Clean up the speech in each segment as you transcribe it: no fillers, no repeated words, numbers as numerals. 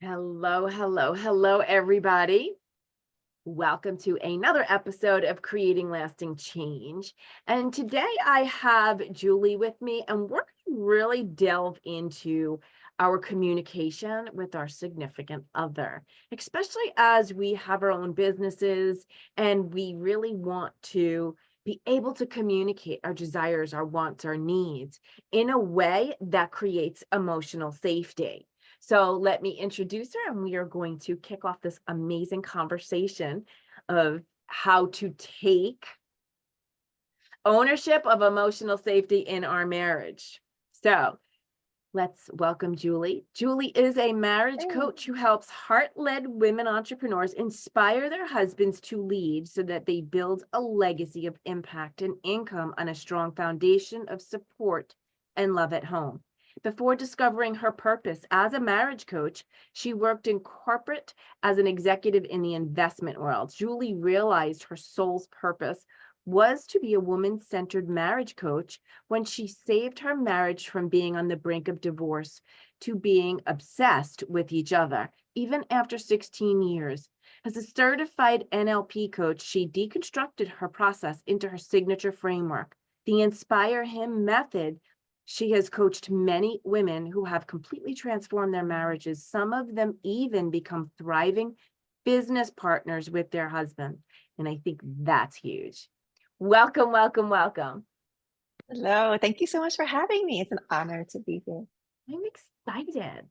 Hello, hello, hello, everybody. Welcome to another episode of Creating Lasting Change. And today I have Julie with me, and we're going to really delve into our communication with our significant other, especially as we have our own businesses and we really want to be able to communicate our desires, our wants, our needs in a way that creates emotional safety. So let me introduce her, and we are going to kick off this amazing conversation of how to take ownership of emotional safety in our marriage. So let's welcome Julie. Julie is a marriage coach who helps heart-led women entrepreneurs inspire their husbands to lead so that they build a legacy of impact and income on a strong foundation of support and love at home. Before discovering her purpose as a marriage coach, she worked in corporate as an executive in the investment world. Julie realized her soul's purpose was to be a woman-centered marriage coach when she saved her marriage from being on the brink of divorce to being obsessed with each other, even after 16 years. As a certified NLP coach, she deconstructed her process into her signature framework, the Inspire Him method. She has coached many women who have completely transformed their marriages. Some of them even become thriving business partners with their husband. And I think that's huge. Welcome, welcome, welcome. Hello, thank you so much for having me. It's an honor to be here. I'm excited.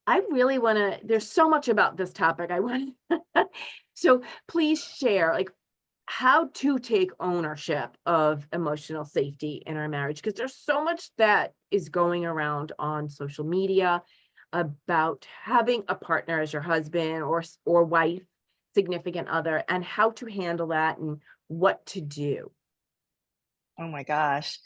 I really want to, there's so much about this topic. I want to, so please share like how to take ownership of emotional safety in our marriage, because there's so much that is going around on social media about having a partner as your husband or wife, significant other, and how to handle that and what to do. Oh my gosh.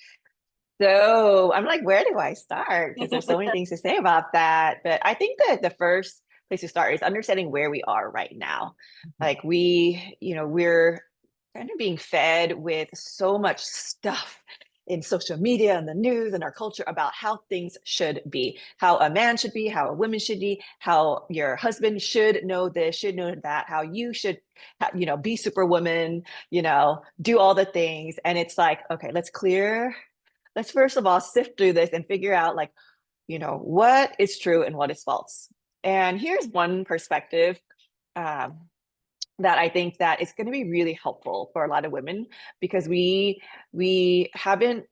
So I'm like, where do I start? Because there's so many things to say about that. But I think that the first place to start is understanding where we are right now. Like we're kind of being fed with so much stuff in social media and the news and our culture about how things should be, how a man should be, how a woman should be, how your husband should know this, should know that, how you should, be superwoman, do all the things. And it's like, okay, let's first of all sift through this and figure out like, what is true and what is false. And here's one perspective that I think that is going to be really helpful for a lot of women, because we haven't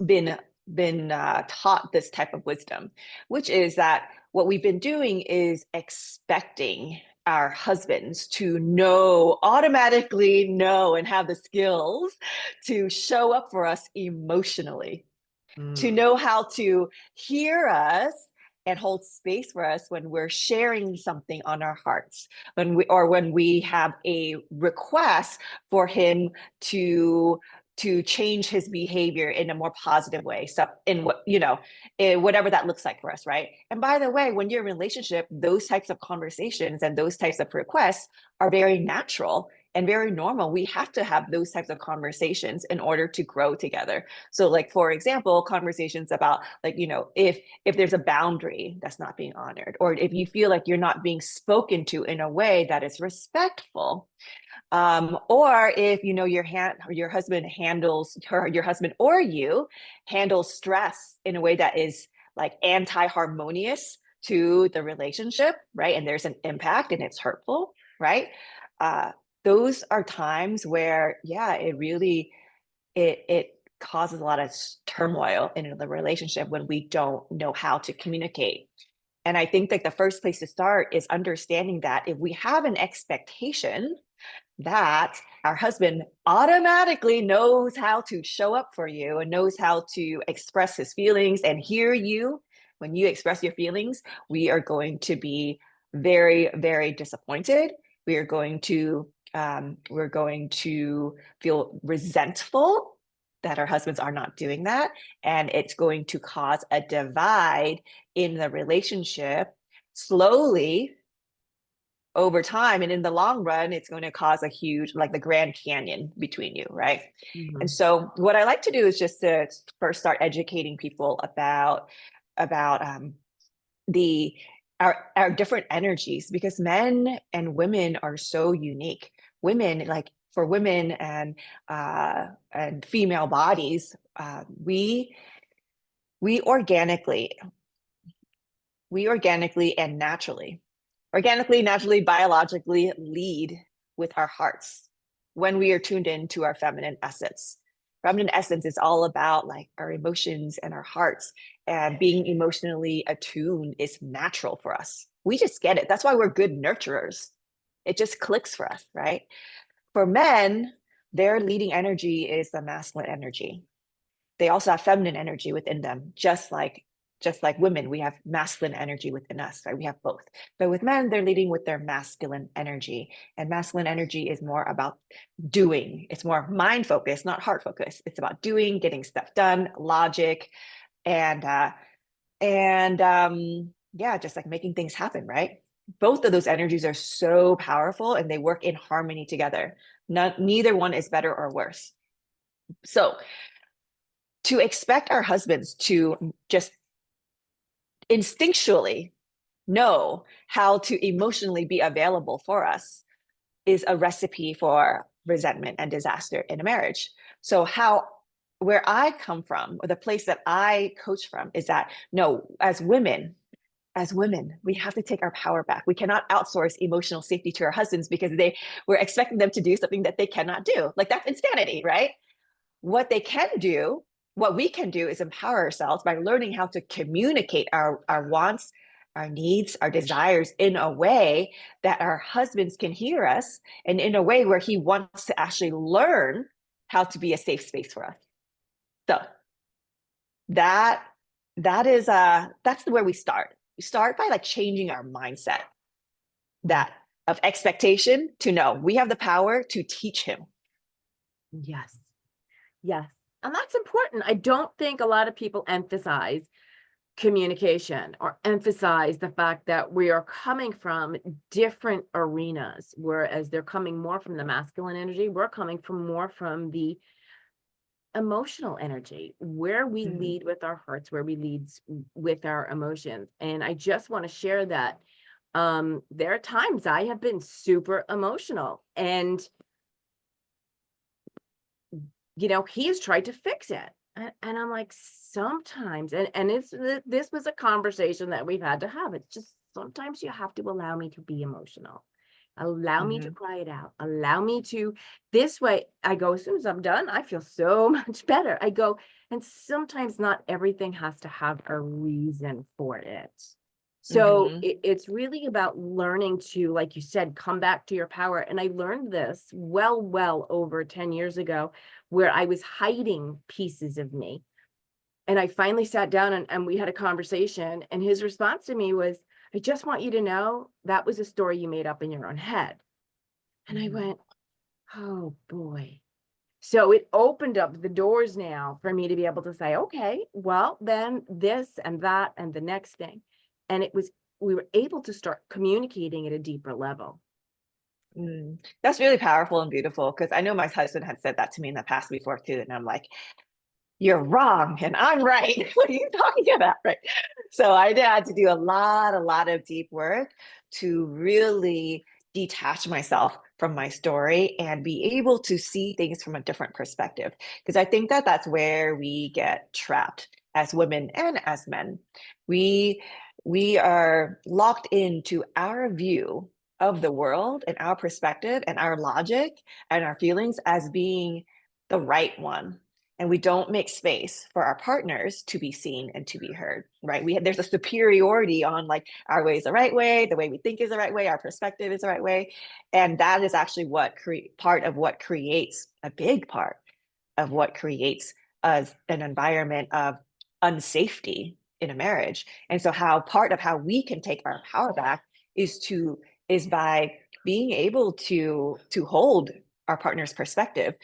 been taught this type of wisdom, which is that what we've been doing is expecting our husbands to automatically know and have the skills to show up for us emotionally, to know how to hear us and hold space for us when we're sharing something on our hearts, when we have a request for him to change his behavior in a more positive way. So in whatever that looks like for us, right? And by the way, when you're in a relationship, those types of conversations and those types of requests are very natural and very normal. We have to have those types of conversations in order to grow together. So like, for example, conversations about like, if there's a boundary that's not being honored, or if you feel like you're not being spoken to in a way that is respectful, or if your husband or you handles stress in a way that is like anti-harmonious to the relationship, right? And there's an impact and it's hurtful, right? Those are times where, yeah, it causes a lot of turmoil in the relationship when we don't know how to communicate. And I think that the first place to start is understanding that if we have an expectation that our husband automatically knows how to show up for you and knows how to express his feelings and hear you when you express your feelings, we are going to be very, very disappointed. We're going to feel resentful that our husbands are not doing that, and it's going to cause a divide in the relationship slowly over time, and in the long run it's going to cause a huge, like the Grand Canyon between you, right? Mm-hmm. And so what I like to do is just to first start educating people about the our different energies, because men and women are so unique. Women, like for women and female bodies, we organically and naturally, biologically lead with our hearts when we are tuned into our feminine essence. Feminine essence is all about like our emotions and our hearts, and being emotionally attuned is natural for us. We just get it. That's why we're good nurturers. It just clicks for us, right? For men, their leading energy is the masculine energy. They also have feminine energy within them, just like women, we have masculine energy within us, right? We have both. But with men, they're leading with their masculine energy. And masculine energy is more about doing. It's more mind focused, not heart focused. It's about doing, getting stuff done, logic, and yeah, just like making things happen, right? Both of those energies are so powerful and they work in harmony together. Neither one is better or worse. So to expect our husbands to just instinctually know how to emotionally be available for us is a recipe for resentment and disaster in a marriage. So where I come from, or the place that I coach from, is that no, as women, we have to take our power back. We cannot outsource emotional safety to our husbands because we're expecting them to do something that they cannot do. Like, that's insanity, right? What we can do is empower ourselves by learning how to communicate our wants, our needs, our desires in a way that our husbands can hear us, and in a way where he wants to actually learn how to be a safe space for us. So that's where we start. We start by like changing our mindset, that of expectation to no, we have the power to teach him. Yes. Yes. And that's important. I don't think a lot of people emphasize communication or emphasize the fact that we are coming from different arenas, whereas they're coming more from the masculine energy. We're coming from more from the emotional energy, where we lead with our hearts, where we lead with our emotions. And I just want to share that there are times I have been super emotional, and he has tried to fix it. And I'm like, sometimes, and this was a conversation that we've had to have. It's just, sometimes you have to allow me to be emotional. Allow me to cry it out. Allow me to, this way, I go, as soon as I'm done, I feel so much better. I go, and sometimes not everything has to have a reason for it. So it's really about learning to, like you said, come back to your power. And I learned this well over 10 years ago, where I was hiding pieces of me. And I finally sat down and we had a conversation. And his response to me was, I just want you to know that was a story you made up in your own head. And I went, oh boy. So it opened up the doors now for me to be able to say, okay, well, then this and that and the next thing. And we were able to start communicating at a deeper level. That's really powerful and beautiful, because I know my husband had said that to me in the past before too. And I'm like, you're wrong and I'm right. What are you talking about? Right. So I had to do a lot of deep work to really detach myself from my story and be able to see things from a different perspective. Because I think that that's where we get trapped as women and as men. We are locked into our view of the world and our perspective and our logic and our feelings as being the right one. And we don't make space for our partners to be seen and to be heard, right? There's a superiority on like our way is the right way, the way we think is the right way, our perspective is the right way. And that is actually a big part of what creates an environment of unsafety in a marriage. And so part of how we can take our power back is by being able to hold our partner's perspective.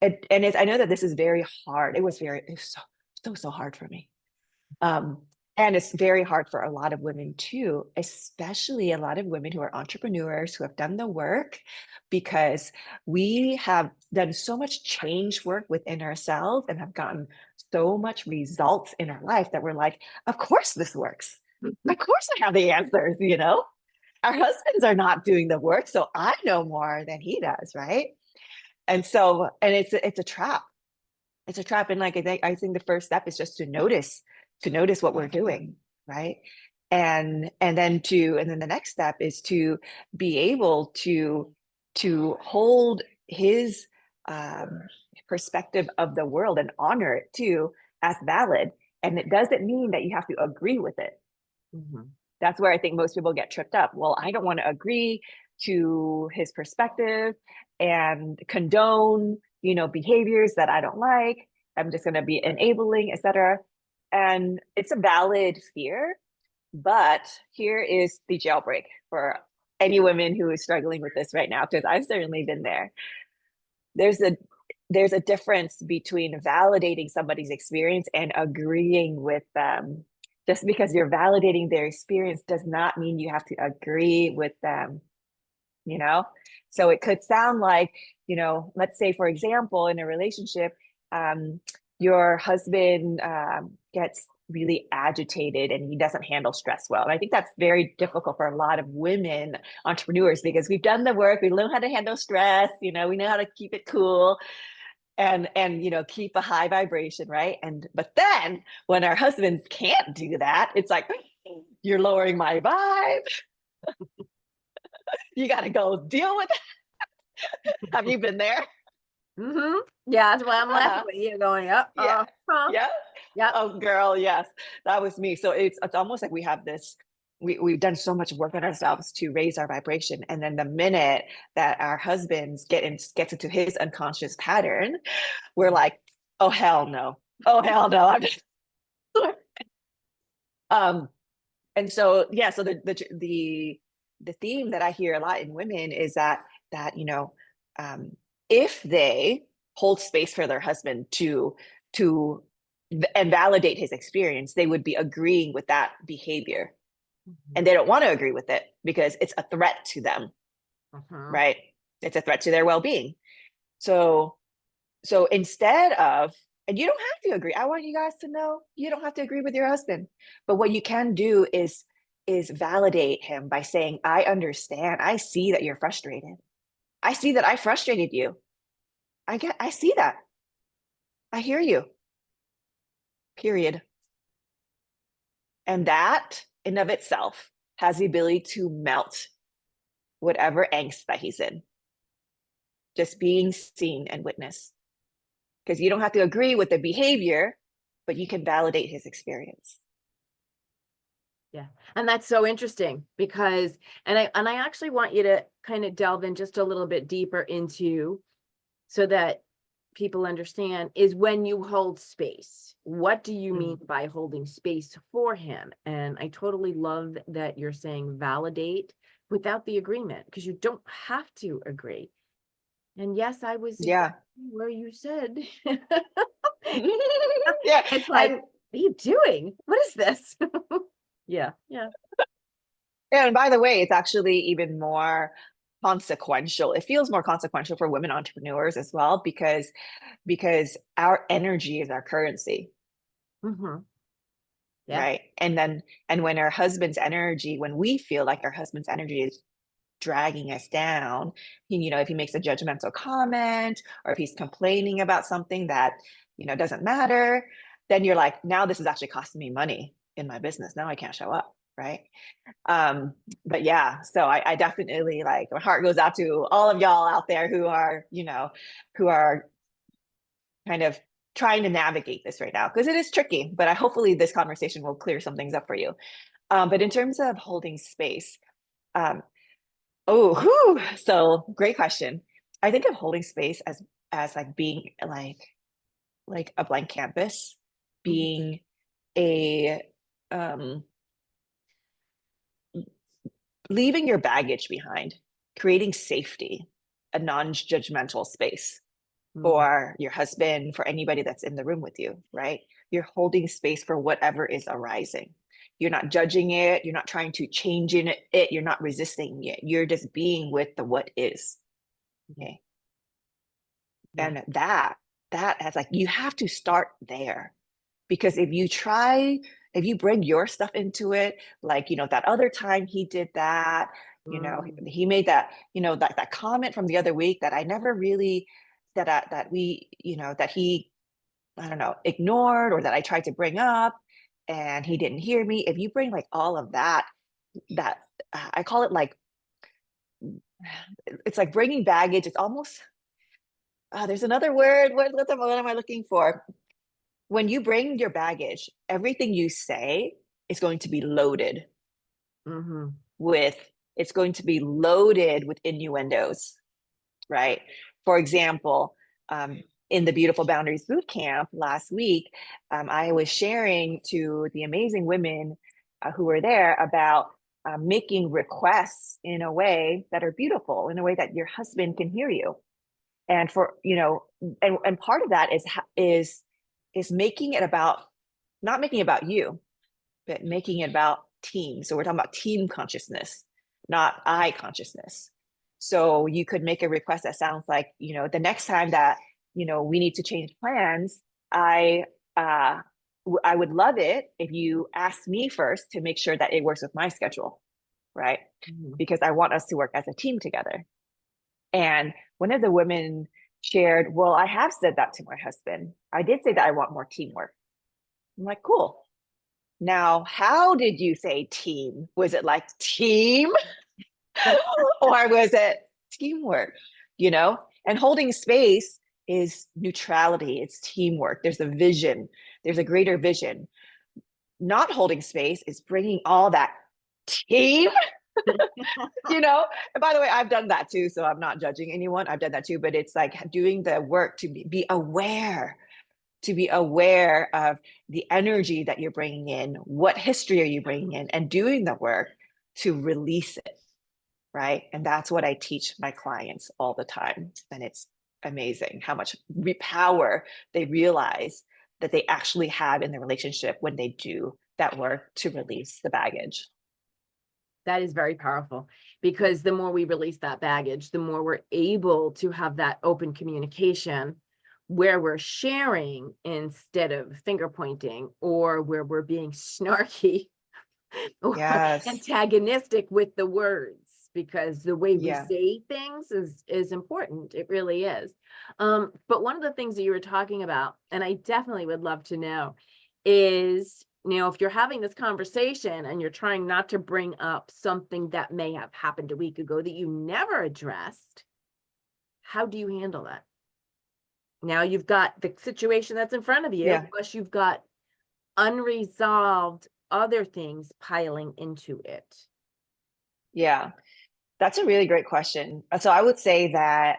And I know that this is very hard. It was so hard for me. And it's very hard for a lot of women too, especially a lot of women who are entrepreneurs, who have done the work, because we have done so much change work within ourselves and have gotten so much results in our life that we're like, of course this works. Of course I have the answers, you know? Our husbands are not doing the work, so I know more than he does, right? And so, and it's a trap. It's a trap. And like I think the first step is just to notice what we're doing, right? And then the next step is to be able to hold his um, perspective of the world and honor it too as valid. And it doesn't mean that you have to agree with it. Mhm. That's where I think most people get tripped up. Well, I don't want to agree to his perspective and condone, behaviors that I don't like. I'm just going to be enabling, etc. And it's a valid fear, but here is the jailbreak for any women who is struggling with this right now, because I've certainly been there. There's a there's a difference between validating somebody's experience and agreeing with them. Just because you're validating their experience does not mean you have to agree with them, you know? So it could sound like, let's say, for example, in a relationship, um, your husband gets really agitated and he doesn't handle stress well. And I think that's very difficult for a lot of women entrepreneurs because we've done the work, we learn how to handle stress, we know how to keep it cool and keep a high vibration, right? But then when our husbands can't do that, it's like, you're lowering my vibe, you got to go deal with it. Have you been there? Mm-hmm. Yeah, that's why I'm laughing with you going up. Yeah. Yeah. Yep. Oh, girl, yes, that was me. So it's almost like we have this. We've done so much work on ourselves to raise our vibration, and then the minute that our husbands gets into his unconscious pattern, we're like, oh hell no, oh hell no. I'm just um, and so yeah, so the theme that I hear a lot in women is that um, if they hold space for their husband to and validate his experience, they would be agreeing with that behavior, Mhm. and they don't want to agree with it because it's a threat to them, Mhm. right? It's a threat to their well-being. So instead of, and you don't have to agree. I want you guys to know you don't have to agree with your husband. But what you can do is validate him by saying, I understand. I see that you're frustrated. I see that I frustrated you. I see that. I hear you. Period. And that in of itself has the ability to melt whatever angst that he's in. Just being seen and witnessed. Because you don't have to agree with the behavior, but you can validate his experience. Yeah. And that's so interesting because, and I actually want you to kind of delve in just a little bit deeper into so that people understand is when you hold space. What do you mean by holding space for him? And I totally love that you're saying validate without the agreement because you don't have to agree. And yes, I was Yeah. exactly where you said. Yeah. It's like, And what are you doing? What is this? Yeah, yeah. and by the way, it's actually even more consequential. It feels more consequential for women entrepreneurs as well because our energy is our currency, Hmm. Yeah. right? And when our husband's energy, when we feel like our husband's energy is dragging us down, if he makes a judgmental comment or if he's complaining about something that, doesn't matter, then you're like, now this is actually costing me money in my business. Now I can't show up, right? Um, but yeah, so I definitely, like, my heart goes out to all of y'all out there who are kind of trying to navigate this right now because it is tricky, but hopefully this conversation will clear some things up for you. But in terms of holding space, um, so great question. I think of holding space as like being like a blank canvas, Mhm. being a um leaving your baggage behind, creating safety, a non-judgmental space Mhm. for your husband, for anybody that's in the room with you, right? You're holding space for whatever is arising. You're not judging it. You're not trying to change it. You're not resisting it. You're just being with the what is. Okay. Yeah. And that has, like, you have to start there, because if you try if you bring your stuff into it, like, that other time he did that, he made that, that comment from the other week that I never really, that we, that he, I don't know, ignored, or that I tried to bring up and he didn't hear me. If you bring like all of that, I call it like, it's like bringing baggage. It's almost, there's another word. What am I looking for? When you bring your baggage, everything you say is going to be loaded with, it's going to be loaded with innuendos, right? For example, in the Beautiful Boundaries Bootcamp last week, I was sharing to the amazing women who were there about making requests in a way that are beautiful, in a way that your husband can hear you. And for, and part of that is making it about, not making it about you, but making it about team. So we're talking about team consciousness, not I consciousness. So you could make a request that sounds like, the next time that, we need to change plans, I would love it if you asked me first to make sure that it works with my schedule, right? Because I want us to work as a team together. And one of the women shared, well, I have said that to my husband. I did say that I want more teamwork. I'm like, cool. Now, how did you say team? Was it like team or was it teamwork? And holding space is neutrality. It's teamwork. There's a vision. There's a greater vision. Not holding space is bringing all that team, and by the way, I've done that too. So I'm not judging anyone. I've done that too, but it's like doing the work to be aware of the energy that you're bringing in, what history are you bringing in, and doing the work to release it, right? And that's what I teach my clients all the time. And it's amazing how much power they realize that they actually have in the relationship when they do that work to release the baggage. That is very powerful, because the more we release that baggage, the more we're able to have that open communication where we're sharing instead of finger pointing, or where we're being snarky or antagonistic with the words, because the way we say things is important. It really is. But one of the things that you were talking about, and I definitely would love to know, is, if you're having this conversation and you're trying not to bring up something that may have happened a week ago that you never addressed, how do you handle that? Now you've got the situation that's in front of you, plus you've got unresolved other things piling into it. Yeah, that's a really great question. So I would say that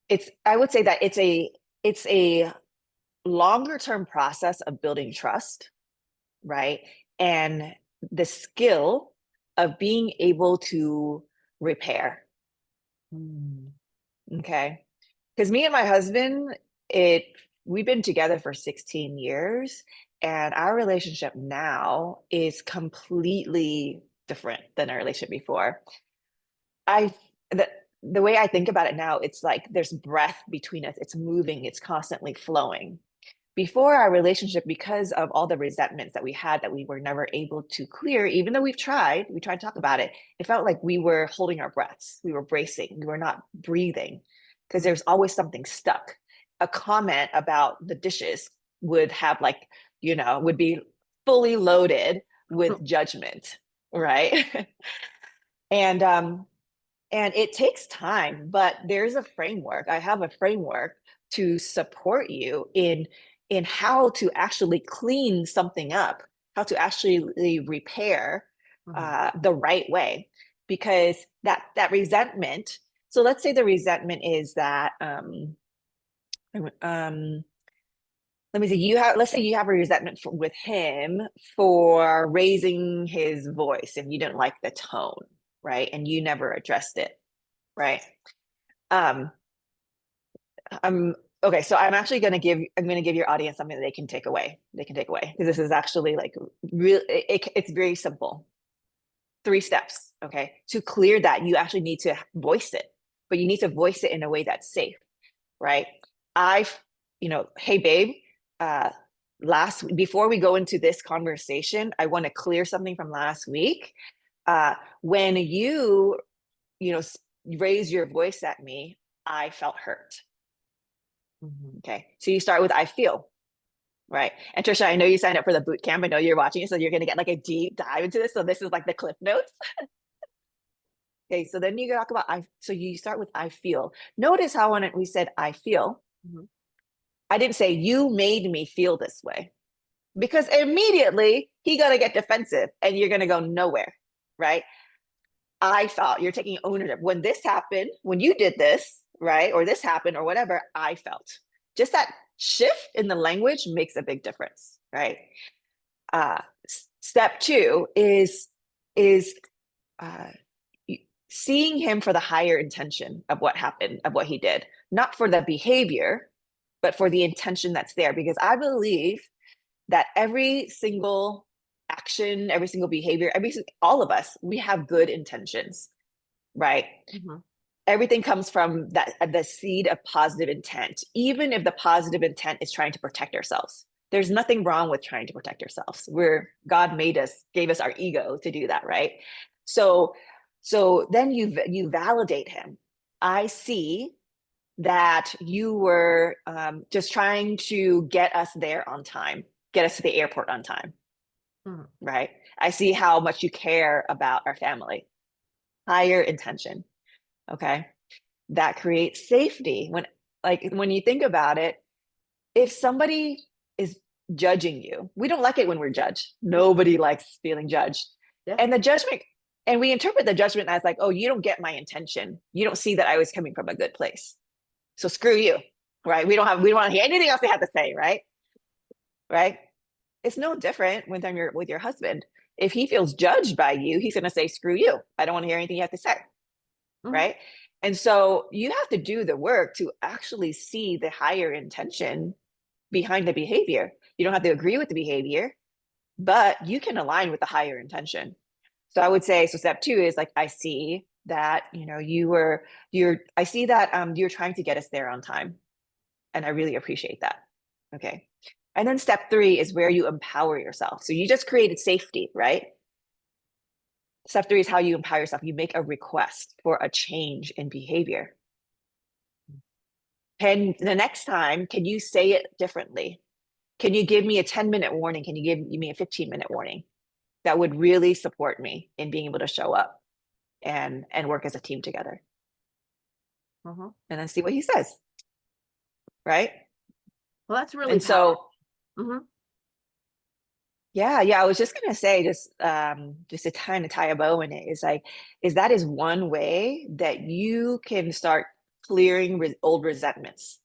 it's a longer term process of building trust, right? And the skill of being able to repair. Okay. Because me and my husband, we've been together for 16 years, and our relationship now is completely different than our relationship before. The way I think about it now, it's like there's breath between us. It's moving, it's constantly flowing. Before our relationship, because of all the resentments that we had that we were never able to clear, even though we tried to talk about it, it felt like we were holding our breaths. We were bracing. We were not breathing because there's always something stuck. A comment about the dishes would have would be fully loaded with judgment, right? And it takes time, but there's a framework. I have a framework to support you in how to actually clean something up, how to actually repair the right way. Because that resentment, so let's say the resentment is that, let me see, let's say you have a resentment with him for raising his voice and you didn't like the tone, right? And you never addressed it, right? Okay, so I'm going to give your audience something that they can take away. Because this is actually like real. It's very simple. 3 steps. Okay, to clear that, you actually need to voice it, but you need to voice it in a way that's safe, right? Hey babe, before we go into this conversation, I want to clear something from last week. When you raise your voice at me, I felt hurt. Okay. So you start with, I feel, right? And Trisha, I know you signed up for the boot camp. I know you're watching it, so you're going to get like a deep dive into this. So this is like the clip notes. Okay. So then you talk about, so you start with, I feel. Notice how when we said, I feel, I didn't say you made me feel this way, because immediately he going to get defensive and you're going to go nowhere, right? I felt, you're taking ownership. When this happened, when you did this, right? Or this happened or whatever, I felt. Just that shift in the language makes a big difference, right? Step two is seeing him for the higher intention of what happened, of what he did, not for the behavior, but for the intention that's there. Because I believe that every single action, every single behavior, all of us, we have good intentions, right? Everything comes from the seed of positive intent, even if the positive intent is trying to protect ourselves. There's nothing wrong with trying to protect ourselves. God made us, gave us our ego to do that, right? So then you validate him. I see that you were just trying to get us there on time, get us to the airport on time, right? I see how much you care about our family. Higher intention, okay? That creates safety. When you think about it, if somebody is judging you, we don't like it when we're judged. Nobody likes feeling judged. Yeah. And the judgment, and we interpret the judgment as like, oh, you don't get my intention. You don't see that I was coming from a good place. So screw you, right? We don't want to hear anything else they have to say, right? Right? It's no different when you're with your husband. If he feels judged by you, he's going to say, screw you. I don't want to hear anything you have to say, right? And so you have to do the work to actually see the higher intention behind the behavior. You don't have to agree with the behavior, but you can align with the higher intention. So I would say, so step two is like, I see that, I see that you're trying to get us there on time. And I really appreciate that. Okay. And then step three is where you empower yourself. So you just created safety, right? Step three is how you empower yourself. You make a request for a change in behavior. And the next time, can you say it differently? Can you give me a 10-minute warning? Can you give me a 15-minute warning? That would really support me in being able to show up and work as a team together. And then see what he says. Right? Well, that's really and so yeah, I was just gonna say, just to kind of tie a bow in it, is that is one way that you can start clearing old resentments.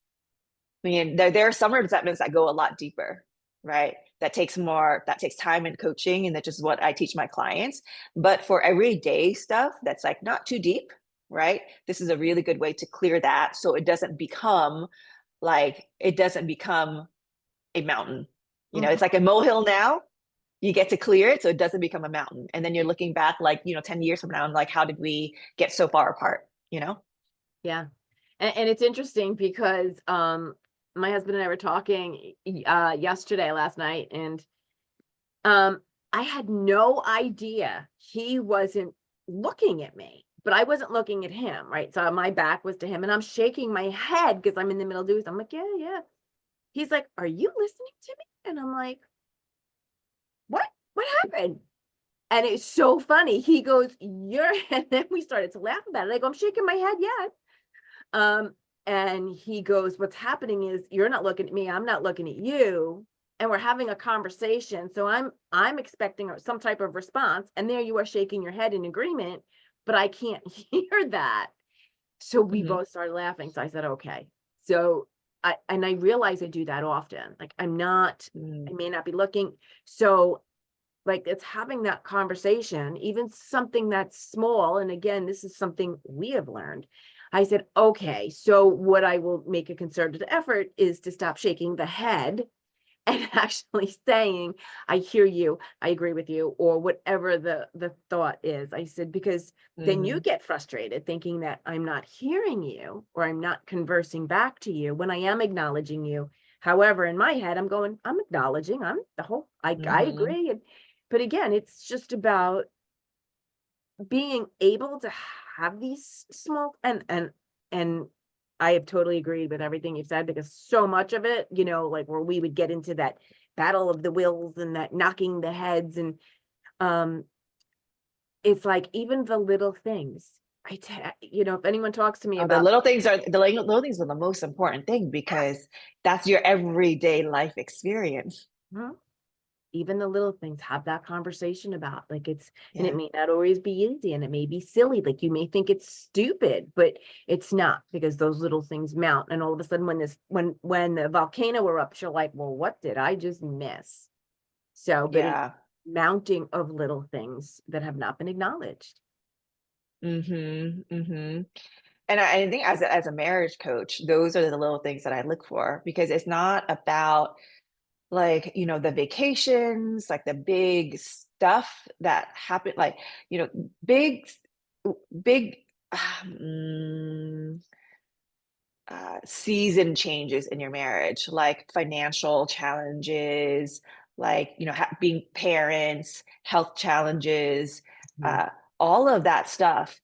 I mean, there are some resentments that go a lot deeper, right? That takes time and coaching, and that's just what I teach my clients. But for everyday stuff that's like not too deep, right? This is a really good way to clear that, so it doesn't become a mountain. It's like a molehill now. You get to clear it so it doesn't become a mountain. And then you're looking back 10 years from now and like, how did we get so far apart, Yeah. And it's interesting because my husband and I were talking last night, and I had no idea he wasn't looking at me, but I wasn't looking at him, right? So my back was to him, and I'm shaking my head because I'm in the middle of doing something. I'm like, yeah. He's like, are you listening to me? And I'm like, what happened? And it's so funny. He goes, and then we started to laugh about it. I go, I'm shaking my head, yeah. And he goes, what's happening is you're not looking at me, I'm not looking at you, and we're having a conversation. So I'm expecting some type of response, and there you are shaking your head in agreement, but I can't hear that. So we both started laughing. So I said, okay. So I realize I do that often. Like I may not be looking. So like it's having that conversation, even something that's small. And again, this is something we have learned. I said, okay, so what I will make a concerted effort is to stop shaking the head and actually saying, I hear you, I agree with you, or whatever the thought is. I said, because then you get frustrated thinking that I'm not hearing you or I'm not conversing back to you when I am acknowledging you. However, in my head, I'm going, I'm acknowledging, I Mm-hmm. agree. But again, it's just about being able to have these small and I have totally agreed with everything you've said, because so much of it, like where we would get into that battle of the wills and that knocking the heads, and um it's like even the little things. If anyone talks to me Oh, the about, little things are little things are the most important thing yes, because that's your everyday life experience. mhm, even the little things, have that conversation about, like, and it Yeah. may not always be easy, and it may be silly, like you may think it's stupid, but it's not, because those little things mount, and all of a sudden when the volcano erupts, you're like, well, what did I just miss? So, but it Yeah. mounting of little things that have not been acknowledged. Mm-hmm. Mm-hmm. And I think as a marriage coach, those are the little things that I look for because it's not about like, the vacations, like the big stuff that happen, like, big, big um, season changes in your marriage, like financial challenges, like, being parents, health challenges, Mhm. uh, all of that stuff.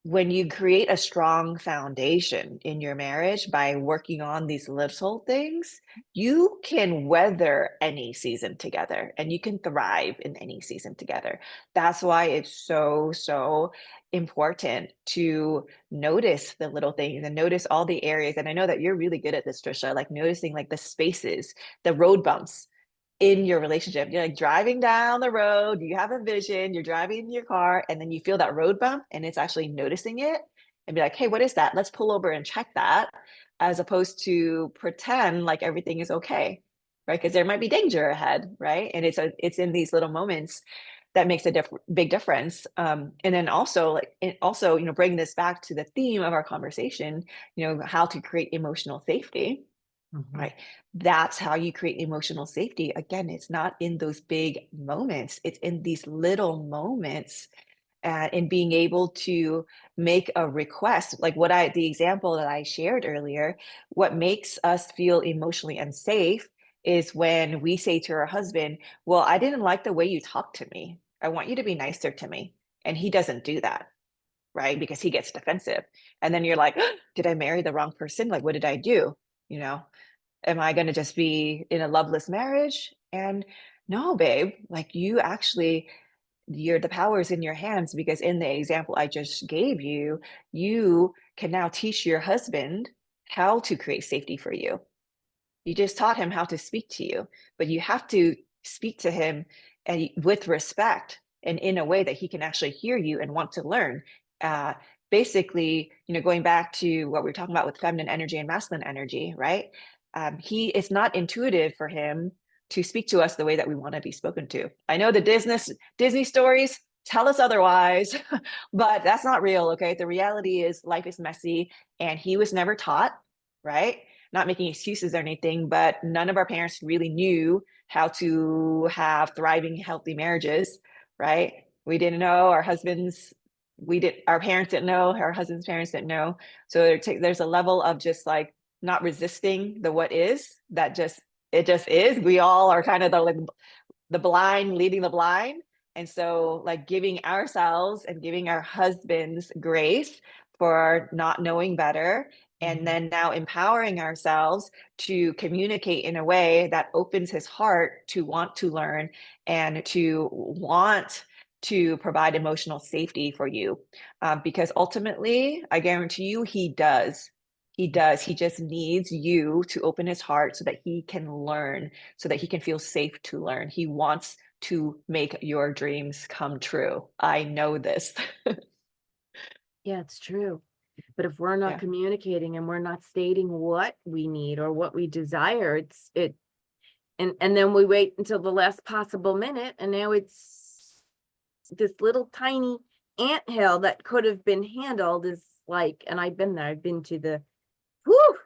When you create a strong foundation in your marriage by working on these little things, you can weather any season together and you can thrive in any season together. That's why it's so, so important to notice the little things and notice all the areas. And I know that you're really good at this, Trisha, like noticing like the spaces, the road bumps in your relationship. You're like driving down the road, you have a vision, you're driving in your car, and then you feel that road bump, and it's actually noticing it and be like, hey, what is that? Let's pull over and check that, as opposed to pretend like everything is okay, right? Because there might be danger ahead, right? And it's in these little moments that makes a big difference. And then also, bring this back to the theme of our conversation, how to create emotional safety. Mhm. Right. That's how you create emotional safety. Again, it's not in those big moments, it's in these little moments, and being able to make a request. Like the example that I shared earlier, what makes us feel emotionally unsafe is when we say to our husband, well, I didn't like the way you talked to me. I want you to be nicer to me. And he doesn't do that, right? Because he gets defensive. And then you're like, did I marry the wrong person? Like, what did I do? You know? Am I going to just be in a loveless marriage? And no, babe, like the power is in your hands because in the example I just gave you, you can now teach your husband how to create safety for you. You just taught him how to speak to you, but you have to speak to him and with respect and in a way that he can actually hear you and want to learn. Uh, Basically, going back to what we were talking about with feminine energy and masculine energy, right? It's not intuitive for him to speak to us the way that we want to be spoken to. I know the Disney stories tell us otherwise, but that's not real. Okay, the reality is life is messy, and he was never taught, right? Not making excuses or anything, but none of our parents really knew how to have thriving, healthy marriages, right? We didn't know our parents didn't know, our husband's parents didn't know. So there's a level of just like not resisting the what is it just is. We all are kind of the blind leading the blind. And so, like, giving ourselves and giving our husbands grace for not knowing better, and Mhm. then now empowering ourselves to communicate in a way that opens his heart to want to learn and to want to provide emotional safety for you. Because ultimately, I guarantee you, he does. He does. He just needs you to open his heart so that he can learn, so that he can feel safe to learn. He wants to make your dreams come true. I know this. Yeah, it's true. But if we're not Yeah. communicating and we're not stating what we need or what we desire, and then we wait until the last possible minute, and now it's this little tiny anthill that could have been handled, is like, and I've been there, I've been to the, whew,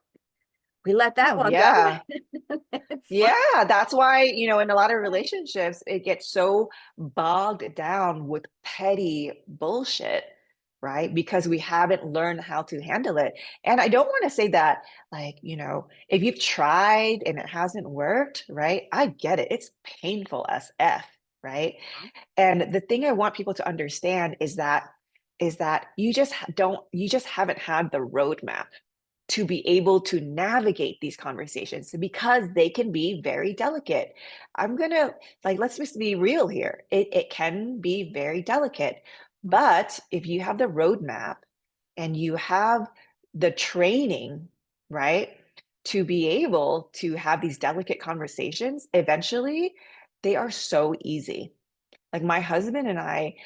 we let that Oh, one go. yeah. It's like, Yeah. That's why, in a lot of relationships, it gets so bogged down with petty bullshit, right? Because we haven't learned how to handle it. And I don't want to say that, like, if you've tried and it hasn't worked, right? I get it. It's painful as F, right? And the thing I want people to understand is that you just haven't had the roadmap to be able to navigate these conversations because they can be very delicate. Let's just be real here. It can be very delicate. But if you have the roadmap and you have the training, right, to be able to have these delicate conversations, eventually they are so easy. Like my husband and I,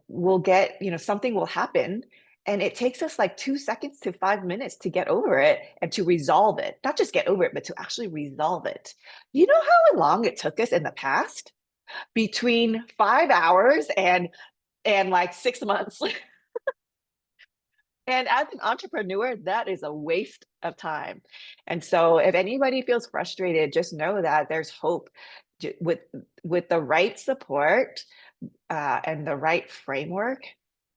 will get, something will happen and it takes us like 2 seconds to 5 minutes to get over it and to resolve it. Not just get over it, but to actually resolve it. You know how long it took us in the past? Between 5 hours and like 6 months. And as an entrepreneur, that is a waste of time. And so if anybody feels frustrated, just know that there's hope with the right support and the right framework.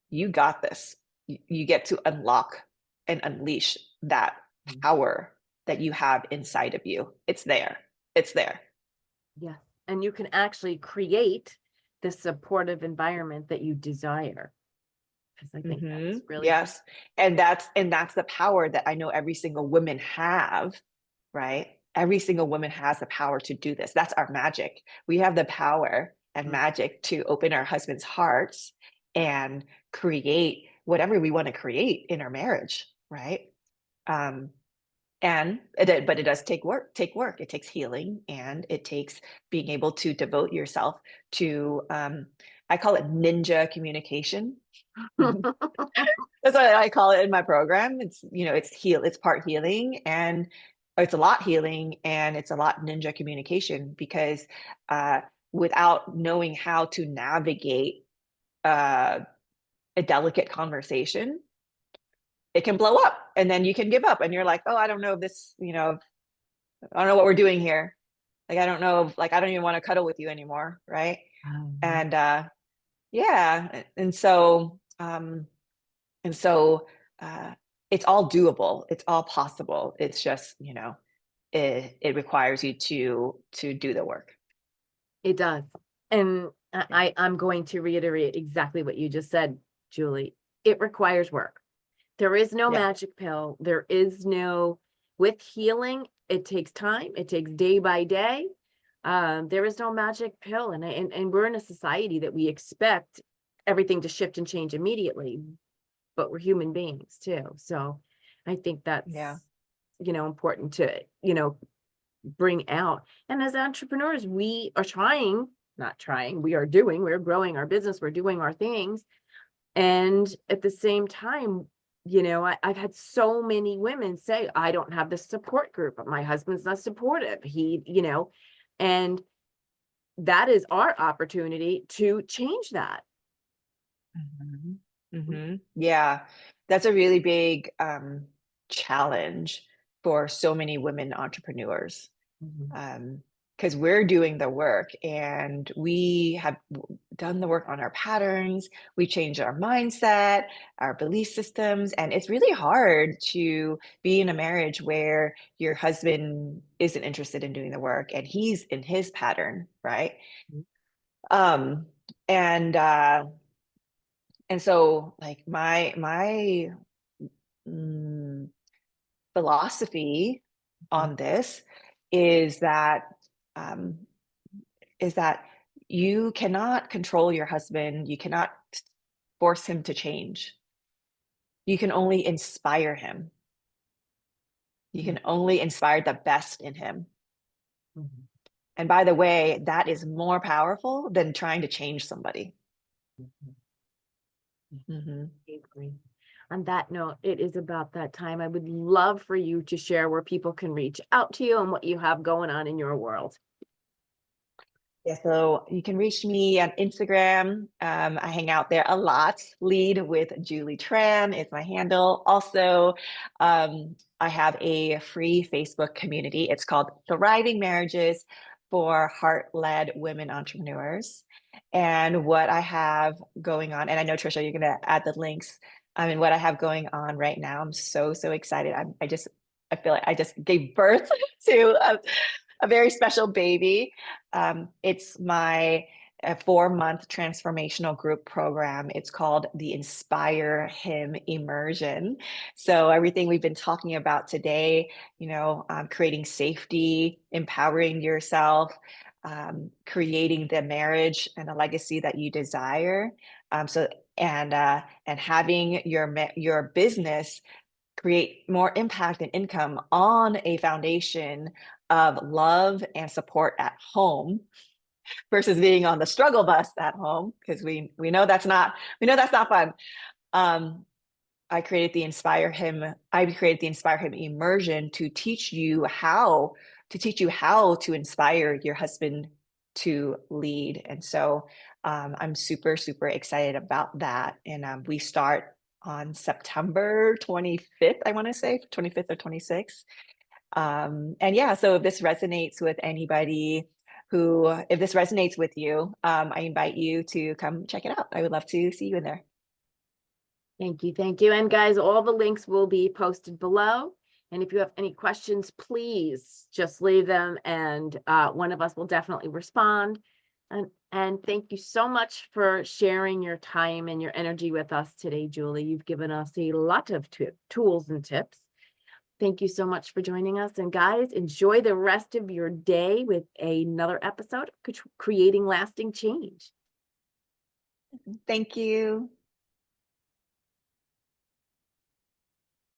You got this. You get to unlock and unleash that power that you have inside of you. It's there. It's there. Yes. And you can actually create the supportive environment that you desire. Because I think that's really Yes. And that's the power that I know every single woman have, right? Every single woman has the power to do this. That's our magic. We have the power and magic to open our husbands' hearts and create whatever we want to create in our marriage, right? But it does take work. It takes healing, and it takes being able to devote yourself to I call it ninja communication. That's what I call it in my program. It's part healing, and it's a lot healing, and it's a lot ninja communication, because without knowing how to navigate a delicate conversation, it can blow up, and then you can give up, and you're like, oh, I don't know if this, I don't know what we're doing here. Like, I don't know, I don't even want to cuddle with you anymore, right? And yeah, and so it's all doable. It's all possible. It's just, it requires you to do the work. It does. And I'm going to reiterate exactly what you just said, Julie. It requires work. There is no magic pill. There is no, with healing, it takes time. It takes day by day. There is no magic pill. And we're in a society that we expect everything to shift and change immediately, but we're human beings too. So I think that's, important to, bring out. And as entrepreneurs, we are we're growing our business, we're doing our things. And at the same time, I've had so many women say, I don't have the support group, but my husband's not supportive. And that is our opportunity to change that. Yeah, that's a really big challenge for so many women entrepreneurs. Because we're doing the work, and we have done the work on our patterns. We changed our mindset, our belief systems, and it's really hard to be in a marriage where your husband isn't interested in doing the work and he's in his pattern, right? Um, and so, like, my philosophy on this is that um, you cannot control your husband. You cannot force him to change. You can only inspire him. You can only inspire the best in him. And by the way, that is more powerful than trying to change somebody. I agree. On that note, it is about that time. I would love for you to share where people can reach out to you and what you have going on in your world. Yeah, so you can reach me on Instagram. I hang out there a lot. Lead with Julie Tran is my handle. Also, I have a free Facebook community. It's called Thriving Marriages for heart-led women entrepreneurs. And what I have going on, and I know Trisha, you're going to add the links. I mean, what I have going on right now, I'm so excited. I feel like I just gave birth to a very special baby. It's my a 4-month transformational group program. It's called the Inspire Him Immersion. So everything we've been talking about today, creating safety, empowering yourself, creating the marriage and the legacy that you desire. And having your business create more impact and income on a foundation of love and support at home versus being on the struggle bus at home, because we know that's not fun. I created the Inspire Him immersion to teach you how to inspire your husband to lead. And so I'm super excited about that. And we start on September 25th, I want to say 25th or 26th. And yeah, so if this resonates with anybody if this resonates with you, I invite you to come check it out. I would love to see you in there. Thank you. Thank you. And guys, all the links will be posted below. And if you have any questions, please just leave them and one of us will definitely respond. And thank you so much for sharing your time and your energy with us today, Julie. You've given us a lot of tools and tips. Thank you so much for joining us. And guys, enjoy the rest of your day with another episode of Creating Lasting Change. Thank you.